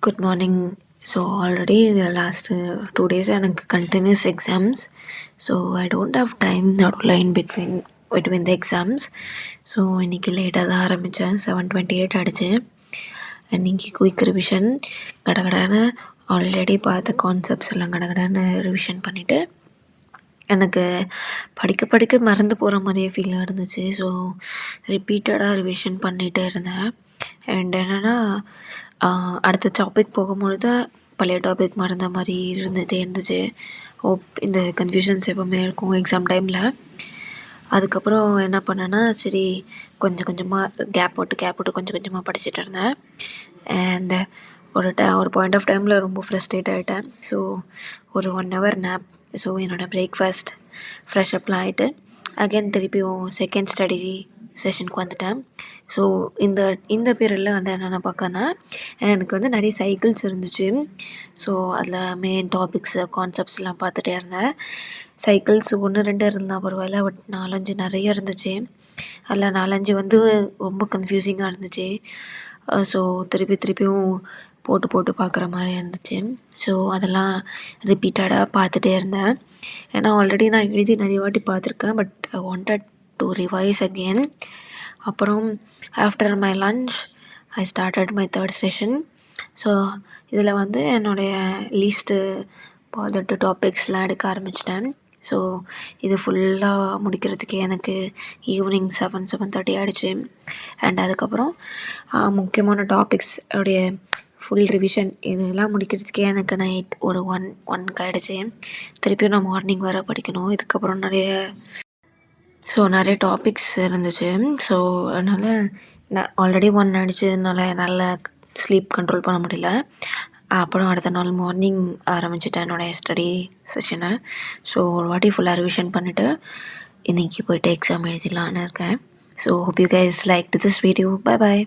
Good morning. So already the last 2 days எனக்கு continuous exams. So I don't have time நடுவில் in between the exams. So இன்றைக்கி லேட்டாக தான் ஆரம்பித்தேன். 7:28 ஆகிடுச்சு. இன்றைக்கி குயிக் ரிவிஷன் கடகடான ஆல்ரெடி பார்த்த கான்செப்ட்ஸ் எல்லாம் கடகடான ரிவிஷன் பண்ணிவிட்டு எனக்கு படிக்க படிக்க மறந்து போகிற மாதிரியே ஃபீலாக இருந்துச்சு. ஸோ ரிப்பீட்டடாக ரிவிஷன் பண்ணிகிட்டே இருந்தேன். அண்ட் என்னென்னா அடுத்த டாபிக் போகும்பொழுது பழைய டாபிக் மறந்த மாதிரி இருந்துச்சு. இந்த கன்ஃபியூஷன்ஸ் எப்போவுமே இருக்கும் எக்ஸாம் டைமில். அதுக்கப்புறம் என்ன பண்ணேன்னா, சரி கொஞ்சம் கொஞ்சமாக கேப் போட்டு கொஞ்சம் கொஞ்சமாக படிச்சுட்டு இருந்தேன். அண்ட் ஒரு பாயிண்ட் ஆஃப் டைமில் ரொம்ப ஃப்ரஸ்ட்ரேட் ஆகிட்டேன். ஸோ ஒரு 1 hour நேப். ஸோ என்னோடய பிரேக்ஃபாஸ்ட் ஃப்ரெஷ் அப்லாம் ஆகிட்டு அகெயின் திருப்பியும் செகண்ட் ஸ்டடி செஷனுக்கு வந்துட்டேன். ஸோ இந்த பீரியடில் வந்து என்னென்ன பார்க்கன்னா, எனக்கு வந்து நிறைய சைக்கிள்ஸ் இருந்துச்சு. ஸோ அதில் மெயின் டாபிக்ஸு கான்செப்ட்ஸ்லாம் பார்த்துட்டே இருந்தேன். சைக்கிள்ஸ் 1 2 இருந்தால் பரவாயில்ல, பட் 4 5 நிறைய இருந்துச்சு. அதில் 4 5 வந்து ரொம்ப கன்ஃப்யூசிங்காக இருந்துச்சு. ஸோ திருப்பியும் போட்டு பார்க்குற மாதிரி இருந்துச்சு. ஸோ அதெல்லாம் ரிப்பீட்டடாக பார்த்துட்டே இருந்தேன். ஏன்னா ஆல்ரெடி நான் எழுதி நிறைய வாட்டி பார்த்துருக்கேன். But I wanted to revise again. அப்புறம் after my lunch I started my third session. So இதில் வந்து என்னுடைய லீஸ்ட்டு பாதட்டு டாபிக்ஸ்லாம் எடுக்க ஆரம்பிச்சிட்டேன். ஸோ இது ஃபுல்லாக முடிக்கிறதுக்கே எனக்கு ஈவினிங் 7:30 ஆகிடுச்சு. அண்ட் அதுக்கப்புறம் முக்கியமான டாபிக்ஸ் உடைய ஃபுல் ரிவிஷன் இதெல்லாம் முடிக்கிறதுக்கே எனக்கு நைட் ஒரு 1 ஆகிடுச்சு. திருப்பியும் நான் மார்னிங் வர படிக்கணும். இதுக்கப்புறம் நிறைய டாபிக்ஸ் இருந்துச்சு. ஸோ அதனால் நான் ஆல்ரெடி 1 ஆகிடுச்சதுனால என்னால் ஸ்லீப் கண்ட்ரோல் பண்ண முடியல. அப்புறம் அடுத்த நாள் மார்னிங் ஆரம்பிச்சிட்டேன் என்னோடய ஸ்டடி செஷனை. ஸோ ஒரு வாட்டி ஃபுல்லாக ரிவிஷன் பண்ணிவிட்டு இன்றைக்கி போய்ட்டு எக்ஸாம் எழுதிடலான்னு இருக்கேன். So hope you guys like this video. Bye bye.